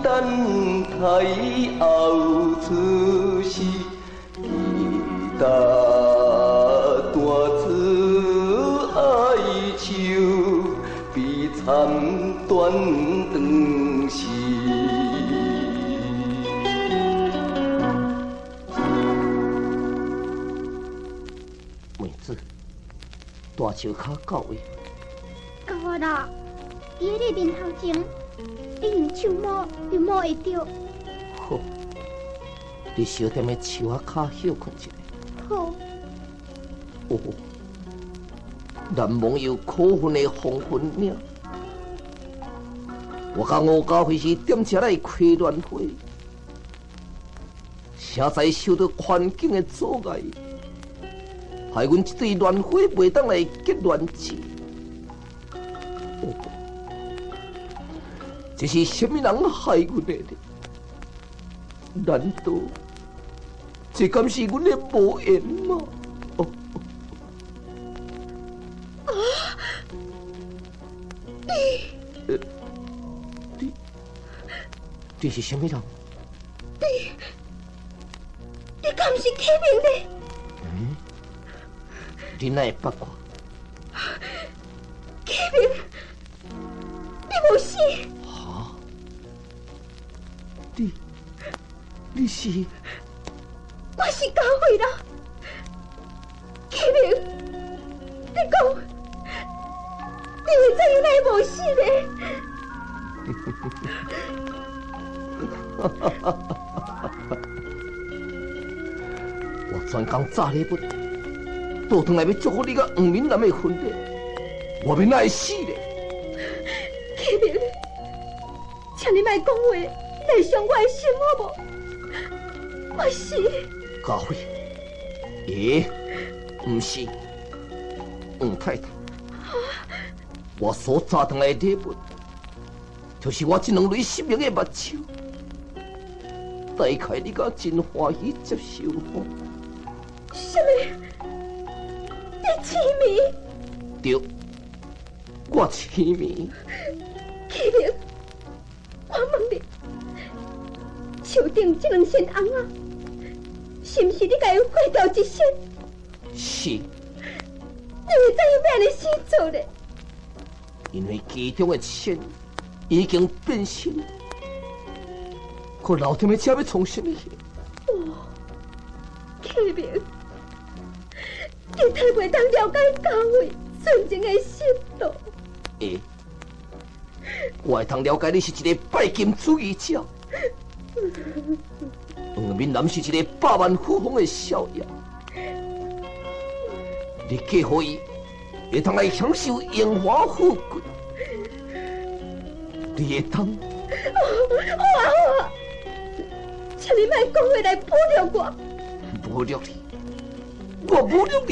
等待后出世，期待断子哀愁，悲惨断肠时。妹子，大树骹到位。到啊啦！伫迄个面头前，你用手摸就摸会着。好，你小踮咧树仔骹休困一下。好。哦，难忘有可恨的黄昏岭。我甲吴家辉是点车来开乱会，谁知受到环境的阻碍，害阮这对乱会袂当来结乱子。哦，这是什么人害阮的呢？难道这敢是阮的无缘吗？哦。你是什么人？你敢是启明呢？嗯？你哪会捌我？启明，你无死？哈？你是？我是家慧啦。启明，你讲，你会怎样来无死呢？我专工炸礼物，倒转来要祝福你甲黄敏南的婚礼，我免哪会死咧？启明，请你莫讲话，来伤我的心好无？我是家辉，不是，黄太太，我所炸转来的礼物，就是我这两蕊失明的目睭。大概你甲真欢喜接受我。什么？你痴迷？对，我痴迷。启明，我问你，手顶这两身红啊，是不是你甲伊毁掉一身？是。你会怎样要安尼死做呢？因为其中的线已经变形。可老天的车要从什么去？哦，启明，你太袂当了解家慧纯情的心咯。我会通了解你是一个拜金主义者，黄敏南是一个百万富翁的少爷，你嫁予伊，会通来享受荣华富贵，你会通？好啊！请你莫讲话来侮辱我。侮辱你？我侮辱你？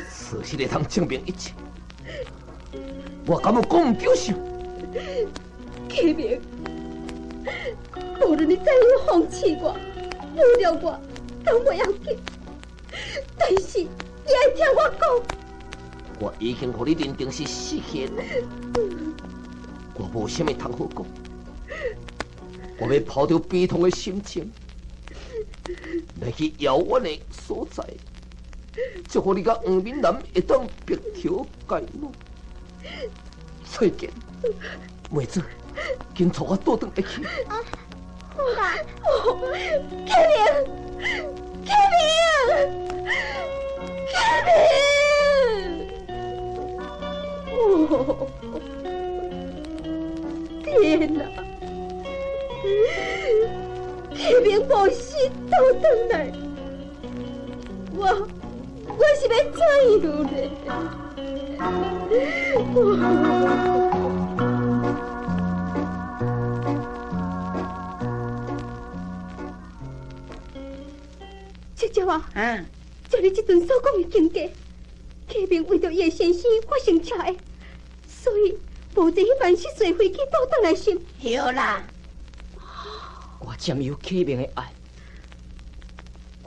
事实会通证明一切，我敢有讲唔对手？启明，无论你怎样放弃我、侮辱我，都不要紧，但是你要听我讲。我已经和你认定是死去了，我无什么通好讲。我要抛掉悲痛的心情，来去遥远的所在，祝福你甲黄敏南会当白头偕老。再见，妹子，紧带我倒转来去。好啦，启明，启明，启明。哦，天哪！启明无死倒转来，我是要怎样呢？七姐啊，照你这阵所讲的境界，启明为着伊的先生发生车祸，所以无坐迄班失碎飞机倒转来心。对啦，我占有启明的爱，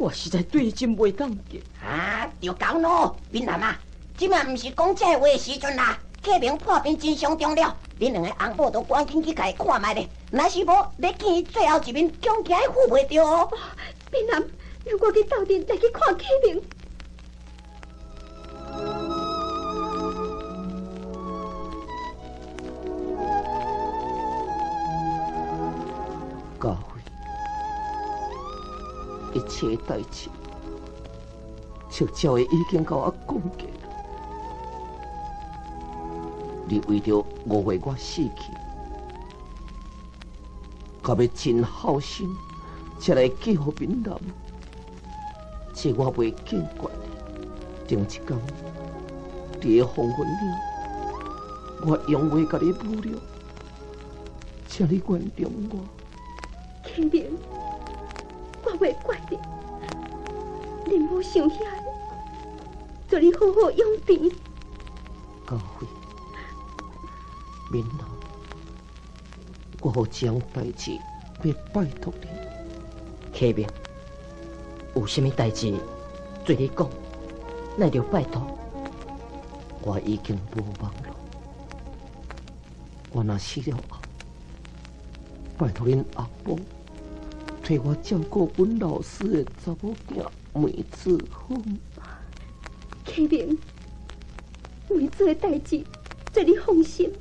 我实在对伊真袂当见。啊，就讲咯，闽南啊，即马毋是讲这话的时阵啦。启明破病真伤重了，恁两个翁某都赶紧去甲伊看卖咧。若是无，你见伊最后一面，恐惊扶袂着哦。闽南，让我去斗阵来去看启明。家辉，一切代志，赤鸟的已经甲我讲过了。你为着5月我死去，甲要真好心，才来救闽南，这我袂见怪你。顶一天，伫个黄昏岭，我用话甲你侮辱，请你原谅我。启明，我袂怪你，你莫想遐个，祝你好好养病。家辉，闽南，我有一样代志要拜托你。启明，有啥物代志对你讲，那就拜托。我已经无望了，我若死了后，拜托恁阿婆替我照顾阮老师的查某囝梅子凤。启明，梅子的代志，做你放心，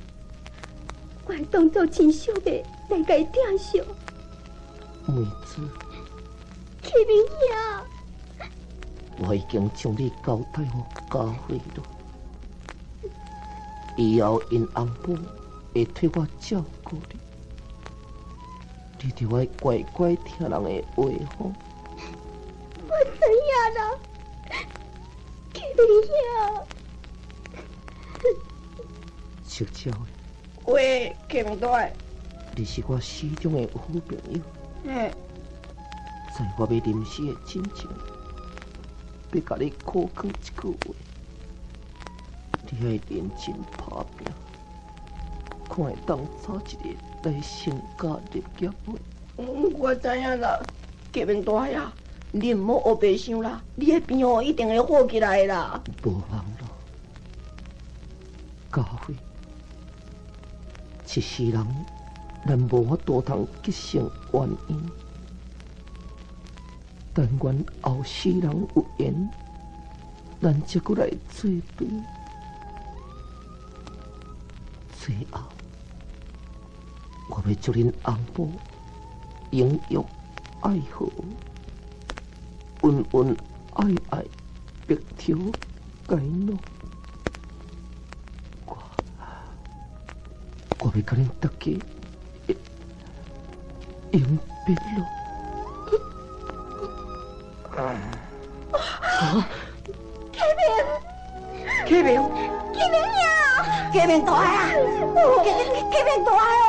我会当作亲小妹来甲伊疼惜。梅子，启明兄，我已经将你交代互家辉了，以后因翁某会替我照顾你。你着爱乖乖听人的话吼。我知影啦，启明兄。赤鸟的，喂，启明大爷，你是我始终的好朋友。在我要临死的之前，要甲你考讲一句话：你爱认真打拼，看会当找一个来成家立业的。我知影啦，启明大爷，你唔好黑白想啦，你的病哦一定会好起来啦。无望了，家辉，一世人咱无法度通结成冤姻，但愿后世人有缘，咱才过来做对。最后，我要祝恁翁某永浴爱河，恩恩爱爱，白头偕老。我要甲恁大家永别了。启明，启明兄，启明大爷啊，启明大爷哦，启明大爷。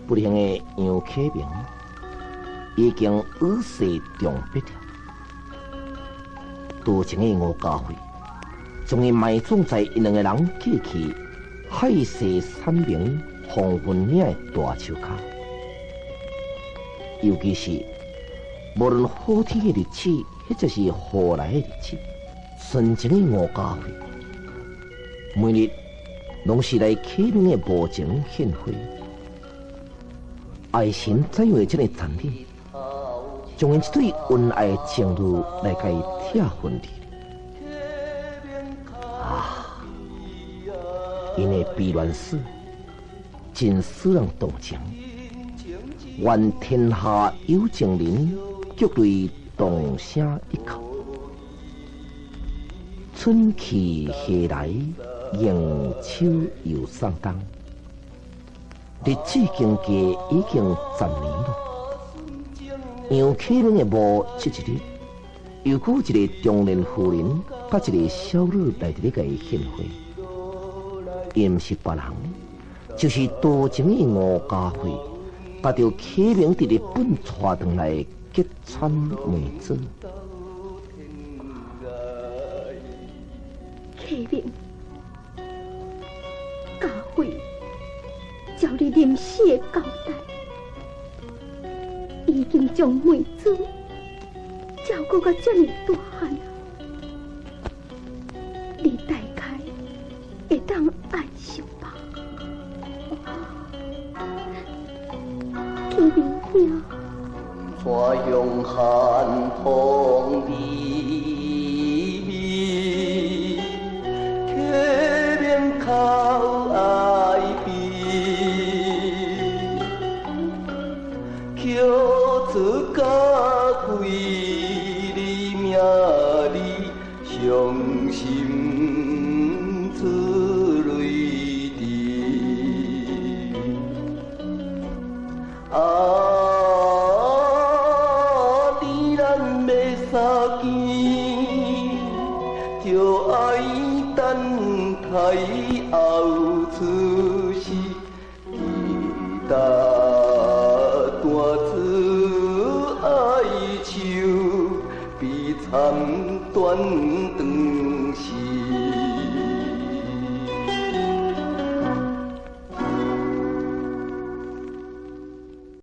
不幸的杨启明已经与世长别了，多情的吴家辉将伊埋葬在因两个人过去海誓山盟黄昏岭的大树下。尤其是无论好天的日子，或者是雨来的日子，纯情的吴家辉每日拢是来启明的墓前献花。爱神怎会这么残忍，将因一对恩爱的情侣来甲伊拆分离？啊！因的悲恋史真使人动情。愿天下有情人，各类动声一口。春去夏来，迎秋又送冬。日子经过已经10年了。杨启明的墓这一日，又有一个中年妇人，甲一个小女来这里甲伊献花。伊毋是别人，就是多情的吴家辉，把着启明伫日本带回来结产梅子。启明，家慧照你临死的交代，已经将妹子照顾到这么大汉啊，你大概会当安心吧？启明兄，怎样寒风里面，启明靠爱边，叫出家慧你命里伤心出泪滴。就爱等待后出世，期待弹出哀愁，悲惨断肠